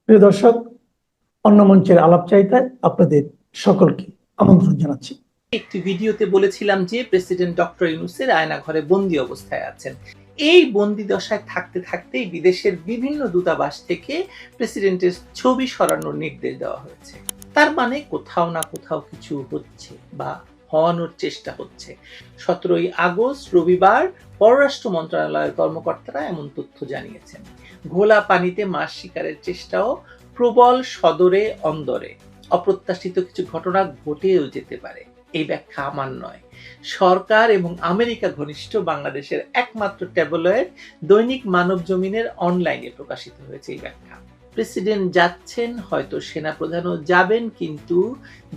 প্রিয় দর্শক, অন্য মঞ্চের আলাপচারিতায় আপনাদের সকলকে আমন্ত্রণ জানাচ্ছি। একটি ভিডিওতে বলেছিলাম যে প্রেসিডেন্ট ডক্টর ইউনূসের আয়নাঘরে বন্দী অবস্থায় আছেন। এই বন্দী দশায় থাকতে থাকতেই বিদেশের বিভিন্ন দূতাবাস থেকে প্রেসিডেন্টের ছবি সরানোর নির্দেশ দেওয়া হয়েছে। তার মানে কোথাও না কোথাও কিছু হচ্ছে বা হওয়ানোর চেষ্টা হচ্ছে। 17ই আগস্ট রবিবার পররাষ্ট্র মন্ত্রণালয়ের কর্মকর্তারা এমন তথ্য জানিয়েছেন। ঘোলা পানিতে মাছ শিকারের চেষ্টাও প্রবল সদরে অন্দরে অপ্রত্যাশিত কিছু ঘটনা ঘটেও যেতে পারে। এই ব্যাখ্যা আমার নয়, সরকার এবং আমেরিকা ঘনিষ্ঠ বাংলাদেশের একমাত্র ট্যাবলয়েড দৈনিক মানব জমিনের অনলাইনে প্রকাশিত হয়েছে এই ব্যাখ্যা। প্রেসিডেন্ট যাচ্ছেন, হয়তো সেনাপ্রধানও যাবেন, কিন্তু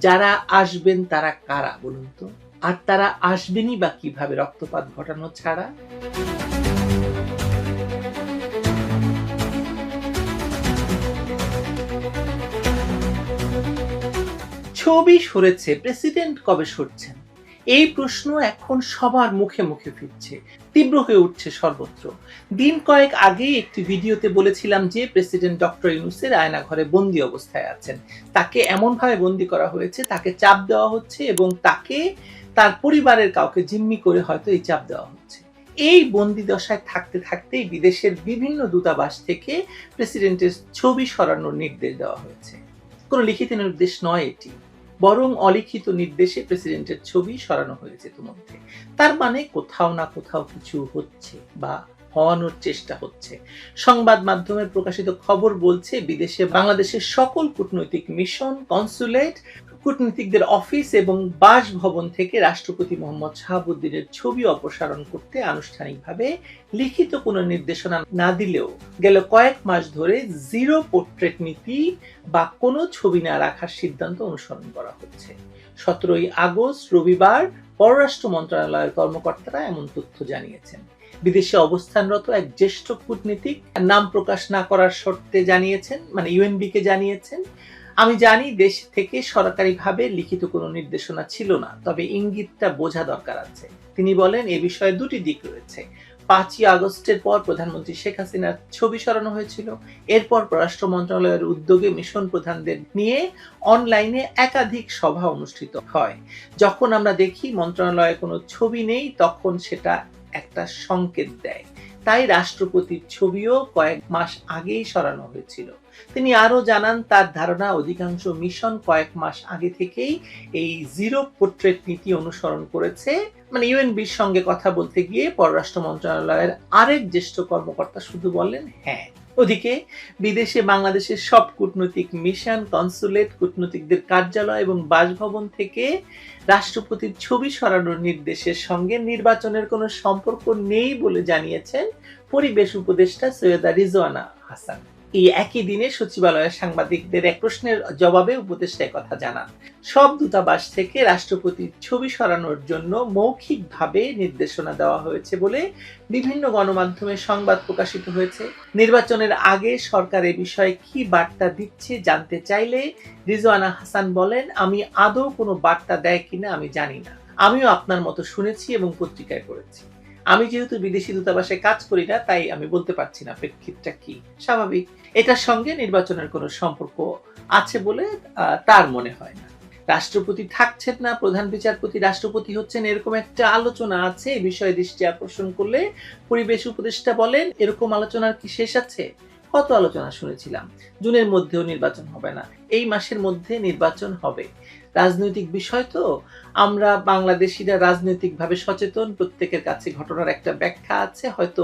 যারা আসবেন তারা কারা বলুন তো? আর তারা আসবেনই বা কিভাবে রক্তপাত ঘটানো ছাড়া? ছবি সরেছে, প্রেসিডেন্ট কবে সরছেন? এই প্রশ্ন এখন সবার মুখে মুখে ফিরছে, তীব্র হয়ে উঠছে সর্বত্র। দিন কয়েক আগে একটি ভিডিওতে বলেছিলাম যে প্রেসিডেন্ট ডক্টর ইউনূসের আয়নাঘরে বন্দী অবস্থায় আছেন। তাকে এমনভাবে বন্দী করা হয়েছে, তাকে চাপ দেওয়া হচ্ছে এবং তাকে তার পরিবারের কাউকে জিম্মি করে হয়তো এই চাপ দেওয়া হচ্ছে। এই বন্দি দশায় থাকতে থাকতেই বিদেশের বিভিন্ন দূতাবাস থেকে প্রেসিডেন্টের ছবি সরানোর নির্দেশ দেওয়া হয়েছে। কোনো লিখিত নির্দেশ নয় এটি, বরং অলিখিত নির্দেশে প্রেসিডেন্টের ছবি সরানো হয়েছে ইতিমধ্যে। তার মানে কোথাও না কোথাও কিছু হচ্ছে বা হওয়ানোর চেষ্টা হচ্ছে। সংবাদ মাধ্যমের প্রকাশিত খবর বলছে বিদেশে বাংলাদেশের সকল কূটনৈতিক মিশন, কনসুলেট, কূটনীতিকদের অফিস এবং বাসভবন থেকে রাষ্ট্রপতি মোহাম্মদ শাহাবুদ্দিনের ছবি অপসারণ করতে আনুষ্ঠানিকভাবে লিখিত কোনো নির্দেশনা না দিলেও গেল কয়েক মাস ধরে জিরো পোর্ট্রেট নীতি বা কোনো ছবি না রাখার সিদ্ধান্ত অনুসরণ করা হচ্ছে। 17ই আগস্ট রবিবার পররাষ্ট্র মন্ত্রণালয়ের কর্মকর্তারা এমন তথ্য জানিয়েছেন। বিদেশে অবস্থানরত এক জ্যেষ্ঠ কূটনীতিক নাম প্রকাশ না করার শর্তে জানিয়েছেন, মানে ইউএনবি কে জানিয়েছেন, আমি জানি দেশ থেকে সরকারিভাবে লিখিত কোনো নির্দেশনা ছিল না, তবে ইঙ্গিতটা বোঝা দরকার আছে। তিনি বলেন, এ বিষয়ে দুটি দিক রয়েছে। 5ই আগস্টের পর প্রধানমন্ত্রী শেখ হাসিনার ছবি সরানো হয়েছিল। এরপর পররাষ্ট্র মন্ত্রণালয়ের উদ্যোগে মিশন প্রধানদের নিয়ে অনলাইনে একাধিক সভা অনুষ্ঠিত হয়। যখন আমরা দেখি মন্ত্রণালয়ে কোনো ছবি নেই, তখন সেটা একটা সংকেত দেয়। তাই রাষ্ট্রপতির ছবিও কয়েক মাস আগেই সরানো হয়েছিল। তিনি আরো জানান, তার ধারণা অধিকাংশ মিশন কয়েক মাস আগে থেকেই এই জিরো পোর্ট্রেট নীতি অনুসরণ করেছে। মানে ইউএনবির সঙ্গে কথা বলতে গিয়ে পররাষ্ট্র মন্ত্রণালয়ের আরেক জ্যেষ্ঠ কর্মকর্তা শুধু বললেন হ্যাঁ। ওদিকে বিদেশে বাংলাদেশের সব কূটনৈতিক মিশন, কনসুলেট, কূটনীতিকদের কার্যালয় এবং বাসভবন থেকে রাষ্ট্রপতির ছবি সরানোর নির্দেশের সঙ্গে নির্বাচনের কোনো সম্পর্ক নেই বলে জানিয়েছেন পরিবেশ উপদেষ্টা সৈয়দা রিজওয়ানা হাসান। এই একই দিনে সচিবালয়ের সাংবাদিকদের এক প্রশ্নের জবাবে উপদেষ্টা কথা জানান, সব দূতাবাস থেকে রাষ্ট্রপতির ছবি সরানোর জন্য মৌখিকভাবে নির্দেশনা দেওয়া হয়েছে বলে বিভিন্ন গণমাধ্যমে সংবাদ প্রকাশিত হয়েছে। নির্বাচনের আগে সরকার এ বিষয়ে কি বার্তা দিচ্ছে জানতে চাইলে রিজওয়ানা হাসান বলেন, আমি আদৌ কোনো বার্তা দেয় কিনা আমি জানি না। আমিও আপনার মতো শুনেছি এবং পত্রিকায় পড়েছি। আমি যেহেতু বিদেশি দূতাবাসে কাজ করি না, তাই আমি বলতে পারছি না প্রেক্ষিতটা কি। স্বাভাবিক, এটার সঙ্গে নির্বাচনের কোনো সম্পর্ক আছে বলে তার মনে হয় না। রাষ্ট্রপতি থাকছেন না, প্রধান বিচারপতি রাষ্ট্রপতি হচ্ছেন, এরকম একটা আলোচনা আছে। এই বিষয়ে দৃষ্টি আকর্ষণ করলে পরিবেশ উপদেষ্টা বলেন, এরকম আলোচনার কি শেষ আছে? কত আলোচনা শুনেছিলাম। জুনের মধ্যেও নির্বাচন হবে না, এই মাসের মধ্যে নির্বাচন হবে। রাজনৈতিক বিষয় তো, আমরা বাংলাদেশিরা রাজনৈতিকভাবে সচেতন, প্রত্যেকের কাছে ঘটনার একটা ব্যাখ্যা আছে, হয়তো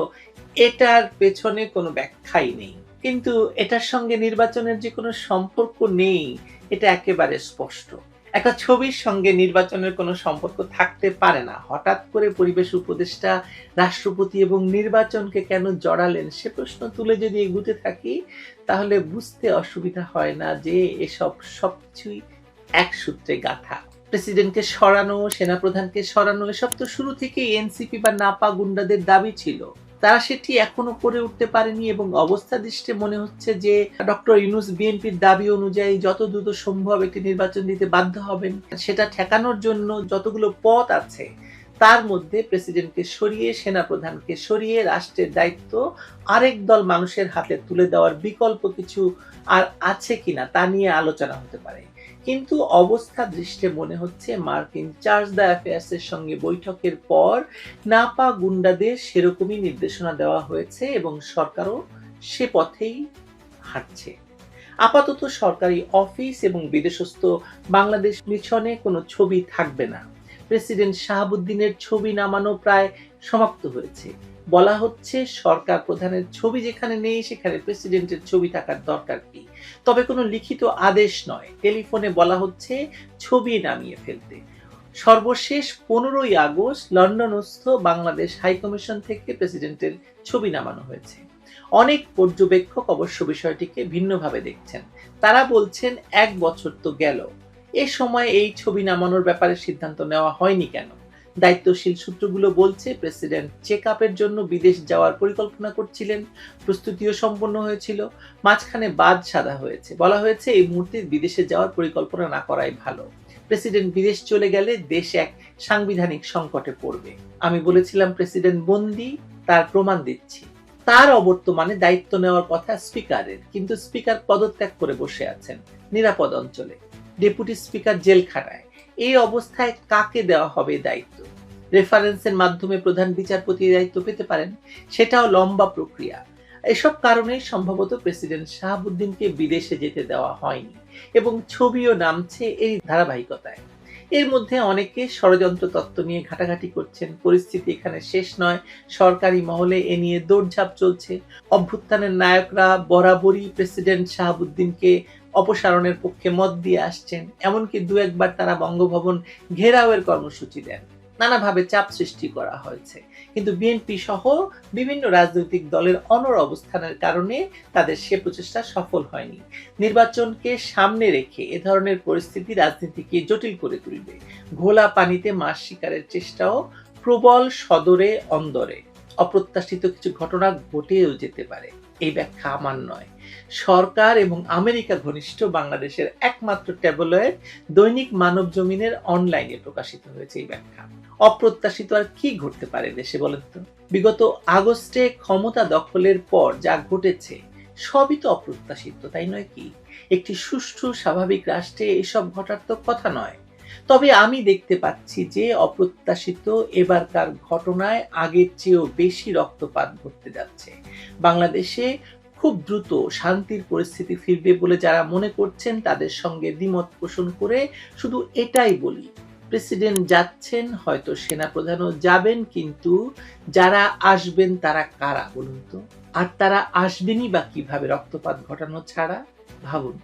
এটার পেছনে কোনো ব্যাখ্যাই নেই, কিন্তু এটার সঙ্গে নির্বাচনের যে কোনো সম্পর্ক নেই এটা একেবারে স্পষ্ট। একটা ছবির সঙ্গে নির্বাচনের কোনো সম্পর্ক থাকতে পারে না। হঠাৎ করে পরিবেশ উপদেষ্টা রাষ্ট্রপতি এবং নির্বাচনকে কেন জড়ালেন সে প্রশ্ন তুলে যদি এগুতে থাকি, তাহলে বুঝতে অসুবিধা হয় না যে এসব সবকিছুই এক সূত্রে গাঁথা। প্রেসিডেন্টকে সরানো, সেনাপ্রধানকে সরানো, এসব তো শুরু থেকেই এনসিপি বা নাপা গুন্ডাদের দাবি ছিল। তারা সেটি এখনো করে উঠতে পারেনি এবং অবস্থা দৃষ্টে মনে হচ্ছে যে ডক্টর ইউনূস বিএনপির দাবি অনুযায়ী যত দ্রুত সম্ভব একটি নির্বাচন দিতে বাধ্য হবেন। সেটা ঠেকানোর জন্য যতগুলো পথ আছে তার মধ্যে প্রেসিডেন্টকে সরিয়ে, সেনাপ্রধানকে সরিয়ে রাষ্ট্রের দায়িত্ব আরেক দল মানুষের হাতে তুলে দেওয়ার বিকল্প কিছু আর আছে কিনা তা নিয়ে আলোচনা হতে পারে। কিন্তু অবস্থা দৃষ্টে মনে হচ্ছে মার্কিন চার্জ দ্য অ্যাফেয়ার্সের সঙ্গে বৈঠকের পর নাপা গুন্ডাদের সেরকমই নির্দেশনা দেওয়া হয়েছে এবং সরকারও সে পথেই হাঁটছে। আপাতত সরকারি অফিস এবং বিদেশস্থ বাংলাদেশ মিশনে কোনো ছবি থাকবে না। প্রেসিডেন্ট শাহাবুদ্দিনের ছবি নামানো প্রায় সমাপ্ত হয়েছে। বলা হচ্ছে সরকার প্রধানের ছবি যেখানে নেই সেখানে প্রেসিডেন্টের ছবি থাকার দরকার কি। তবে কোনো লিখিত আদেশ নয়, টেলিফোনে বলা হচ্ছে ছবি নামিয়ে ফেলতে। সর্বশেষ 15ই আগস্ট লন্ডনস্থ বাংলাদেশ হাইকমিশন থেকে প্রেসিডেন্টের ছবি নামানো হয়েছে। অনেক পর্যবেক্ষক অবশ্য বিষয়টিকে ভিন্নভাবে দেখছেন। তারা বলছেন 1 বছর তো গেল, এ সময় এই ছবি নামানোর ব্যাপারে সিদ্ধান্ত নেওয়া হয়নি কেন? দায়িত্বশীল সূত্রগুলো বলছে প্রেসিডেন্ট চেক আপের জন্য বিদেশ যাওয়ার পরিকল্পনা করছিলেন, প্রস্তুতিও সম্পন্ন হয়েছিল, মাঝখানে বাদ সাধা হয়েছে। বলা হয়েছে এই মুহূর্তে বিদেশে যাওয়ার পরিকল্পনা না করাই ভালো। প্রেসিডেন্ট বিদেশ চলে গেলে দেশ এক সাংবিধানিক সংকটে পড়বে। আমি বলেছিলাম প্রেসিডেন্ট বন্দী, তার প্রমাণ দিচ্ছি। তার অবর্তমানে দায়িত্ব নেওয়ার কথা স্পিকারের, কিন্তু স্পিকার পদত্যাগ করে বসে আছেন নিরাপদ অঞ্চলে, ডেপুটি স্পিকার জেলখানায়। এই অবস্থায় কাকে দেওয়া হবে দায়িত্ব? রেফারেন্সের মাধ্যমে প্রধান বিচারপতি দায়িত্ব পেতে পারেন, সেটাও লম্বা প্রক্রিয়া। এসব কারণেই সম্ভবত প্রেসিডেন্ট শাহাবুদ্দিনকে বিদেশে যেতে দেওয়া হয়নি এবং ছবিও নামছে এই ধারাবাহিকতায়। এর মধ্যে অনেকে ষড়যন্ত্র তত্ত্ব নিয়ে ঘাটাঘাটি করছেন। পরিস্থিতি এখানে শেষ নয়, সরকারি মহলে এ নিয়ে দৌড়ঝাঁপ চলছে। অভ্যুত্থানের নায়করা বরাবরই প্রেসিডেন্ট শাহাবুদ্দিনকে অপসারণের পক্ষে মত দিয়ে আসছেন, এমনকি 2-1 বার তারা বঙ্গভবন ঘেরাওয়ের কর্মসূচি দেন। নানাভাবে চাপ সৃষ্টি করা হয়েছে, কিন্তু বিএনপি সহ বিভিন্ন রাজনৈতিক দলের অনড় অবস্থানের কারণে তাদের সে প্রচেষ্টা সফল হয়নি। নির্বাচনকে সামনে রেখে এ ধরনের পরিস্থিতি রাজনীতিকে জটিল করে তুলবে। ঘোলা পানিতে মাছ শিকারের চেষ্টাও প্রবল সদরে অন্দরে। অপ্রত্যাশিত কিছু ঘটনা ঘটেও যেতে পারে, এই ব্যাখ্যা আমার নয়। সরকার এবং আমেরিকা ঘনিষ্ঠ বাংলাদেশের একমাত্র ট্যাবলয়েড দৈনিক মানব জমিনের অনলাইনে প্রকাশিত হয়েছে এই ব্যাখ্যা। অপ্রত্যাশিত আর কি ঘটতে পারে দেশে বলেন তো? বিগত আগস্টে ক্ষমতা দখলের পর যা ঘটেছে সবই তো অপ্রত্যাশিত, তাই নয় কি? একটি সুষ্ঠু স্বাভাবিক রাষ্ট্রে এসব ঘটার তো কথা নয়। তবে আমি দেখতে পাচ্ছি যে অপ্রত্যাশিত এবারকার ঘটনায় আগের চেয়েও বেশি রক্তপাত ঘটতে যাচ্ছে। বাংলাদেশে খুব দ্রুত শান্তির পরিস্থিতি ফিরবে বলে যারা মনে করছেন তাদের সঙ্গে দ্বিমত পোষণ করে শুধু এটাই বলি, প্রেসিডেন্ট যাচ্ছেন, হয়তো সেনাপ্রধানও যাবেন, কিন্তু যারা আসবেন তারা কারা বলুন তো? আর তারা আসবেনই বা কিভাবে রক্তপাত ঘটানো ছাড়া? ভাবুন।